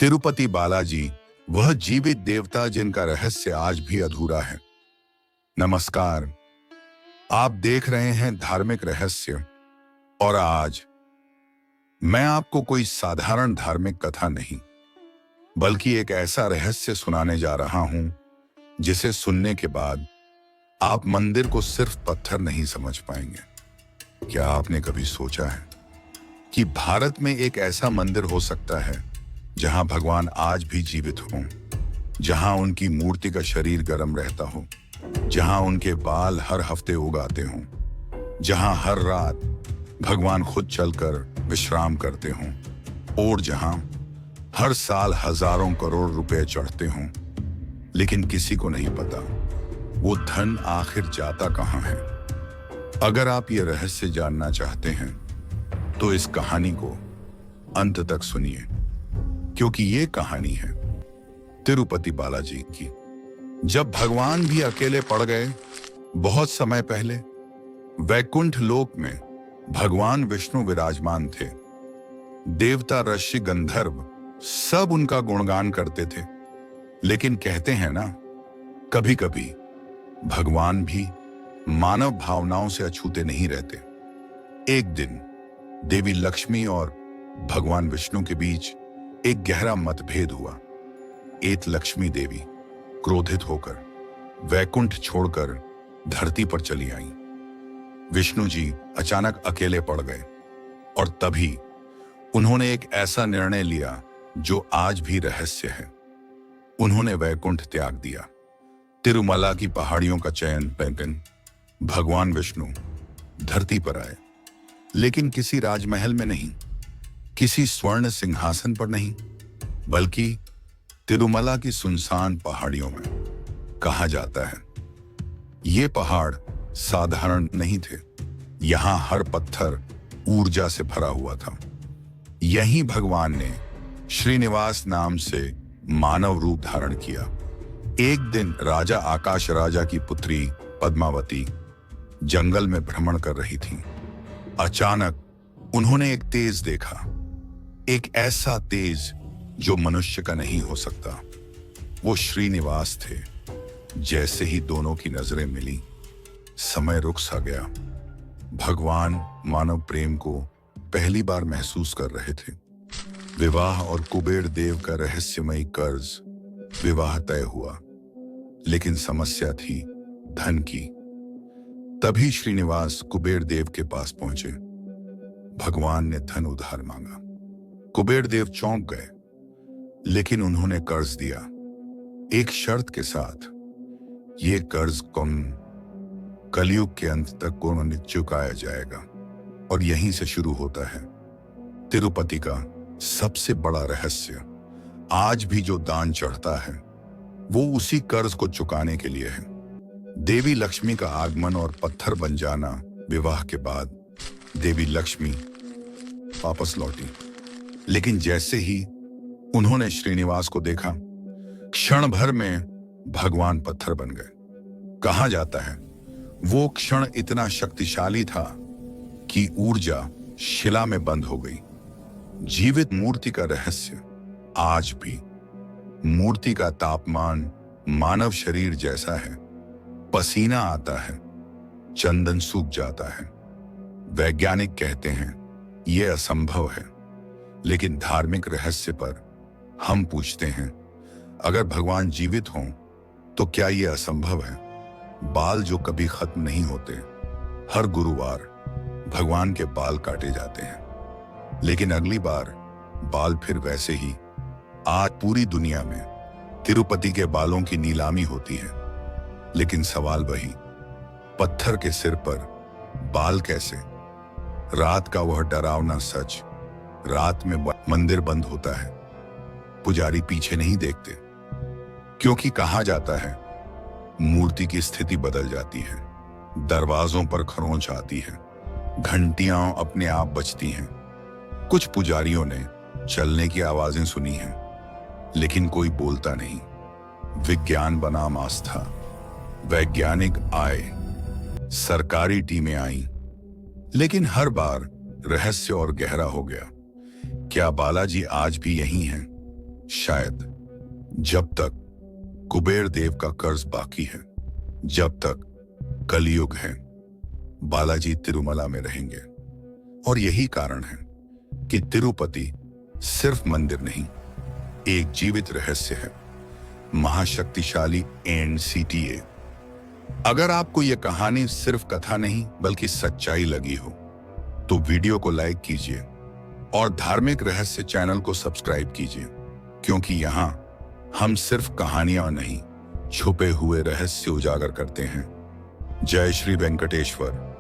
तिरुपति बालाजी, वह जीवित देवता जिनका रहस्य आज भी अधूरा है। नमस्कार, आप देख रहे हैं धार्मिक रहस्य, और आज मैं आपको कोई साधारण धार्मिक कथा नहीं, बल्कि एक ऐसा रहस्य सुनाने जा रहा हूं जिसे सुनने के बाद आप मंदिर को सिर्फ पत्थर नहीं समझ पाएंगे। क्या आपने कभी सोचा है कि भारत में एक ऐसा मंदिर हो सकता है जहां भगवान आज भी जीवित हों, जहां उनकी मूर्ति का शरीर गर्म रहता हो, जहां उनके बाल हर हफ्ते उगाते हों, जहां हर रात भगवान खुद चलकर विश्राम करते हों, और जहां हर साल हजारों करोड़ रुपए चढ़ते हों, लेकिन किसी को नहीं पता वो धन आखिर जाता कहां है। अगर आप ये रहस्य जानना चाहते हैं तो इस कहानी को अंत तक सुनिए, क्योंकि ये कहानी है तिरुपति बालाजी की। जब भगवान भी अकेले पड़ गए, बहुत समय पहले वैकुंठ लोक में भगवान विष्णु विराजमान थे। देवता, ऋषि, गंधर्व सब उनका गुणगान करते थे। लेकिन कहते हैं ना, कभी कभी भगवान भी मानव भावनाओं से अछूते नहीं रहते। एक दिन देवी लक्ष्मी और भगवान विष्णु के बीच एक गहरा मतभेद हुआ। एक लक्ष्मी देवी क्रोधित होकर वैकुंठ छोड़कर धरती पर चली आई। विष्णु जी अचानक अकेले पड़ गए, और तभी उन्होंने एक ऐसा निर्णय लिया जो आज भी रहस्य है। उन्होंने वैकुंठ त्याग दिया। तिरुमला की पहाड़ियों का चयन पैकन भगवान विष्णु धरती पर आए, लेकिन किसी राजमहल में नहीं, किसी स्वर्ण सिंहासन पर नहीं, बल्कि तिरुमला की सुनसान पहाड़ियों में। कहा जाता है ये पहाड़ साधारण नहीं थे। यहां हर पत्थर ऊर्जा से भरा हुआ था। यहीं भगवान ने श्रीनिवास नाम से मानव रूप धारण किया। एक दिन राजा आकाश राजा की पुत्री पद्मावती जंगल में भ्रमण कर रही थी। अचानक उन्होंने एक तेज देखा, एक ऐसा तेज जो मनुष्य का नहीं हो सकता। वो श्रीनिवास थे। जैसे ही दोनों की नजरें मिली, समय रुक सा गया। भगवान मानव प्रेम को पहली बार महसूस कर रहे थे। विवाह और कुबेर देव का रहस्यमयी कर्ज। विवाह तय हुआ, लेकिन समस्या थी धन की। तभी श्रीनिवास कुबेर देव के पास पहुंचे। भगवान ने धन उधार मांगा। कुबेर देव चौंक गए, लेकिन उन्होंने कर्ज दिया, एक शर्त के साथ। ये कर्ज कलयुग के अंत तक को चुकाया जाएगा। और यहीं से शुरू होता है तिरुपति का सबसे बड़ा रहस्य। आज भी जो दान चढ़ता है वो उसी कर्ज को चुकाने के लिए है। देवी लक्ष्मी का आगमन और पत्थर बन जाना। विवाह के बाद देवी लक्ष्मी वापस लौटी, लेकिन जैसे ही उन्होंने श्रीनिवास को देखा, क्षण भर में भगवान पत्थर बन गए। कहा जाता है वो क्षण इतना शक्तिशाली था कि ऊर्जा शिला में बंद हो गई। जीवित मूर्ति का रहस्य आज भी। मूर्ति का तापमान मानव शरीर जैसा है। पसीना आता है, चंदन सूख जाता है। वैज्ञानिक कहते हैं यह असंभव है, लेकिन धार्मिक रहस्य पर हम पूछते हैं, अगर भगवान जीवित हों तो क्या यह असंभव है? बाल जो कभी खत्म नहीं होते। हर गुरुवार भगवान के बाल काटे जाते हैं, लेकिन अगली बार बाल फिर वैसे ही। आज पूरी दुनिया में तिरुपति के बालों की नीलामी होती है, लेकिन सवाल वही, पत्थर के सिर पर बाल कैसे? रात का वह डरावना सच। रात में मंदिर बंद होता है, पुजारी पीछे नहीं देखते, क्योंकि कहा जाता है मूर्ति की स्थिति बदल जाती है। दरवाजों पर खरोंच आती है, घंटियां अपने आप बजती हैं। कुछ पुजारियों ने चलने की आवाजें सुनी हैं, लेकिन कोई बोलता नहीं। विज्ञान बनाम आस्था। वैज्ञानिक आए, सरकारी टीमें आईं, लेकिन हर बार रहस्य और गहरा हो गया। क्या बालाजी आज भी यही हैं? शायद जब तक कुबेर देव का कर्ज बाकी है, जब तक कलयुग है, बालाजी तिरुमला में रहेंगे। और यही कारण है कि तिरुपति सिर्फ मंदिर नहीं, एक जीवित रहस्य है, महाशक्तिशाली एनसीटीए। अगर आपको यह कहानी सिर्फ कथा नहीं बल्कि सच्चाई लगी हो तो वीडियो को लाइक कीजिए और धार्मिक रहस्य चैनल को सब्सक्राइब कीजिए, क्योंकि यहां हम सिर्फ कहानियां नहीं, छुपे हुए रहस्य उजागर करते हैं। जय श्री वेंकटेश्वर।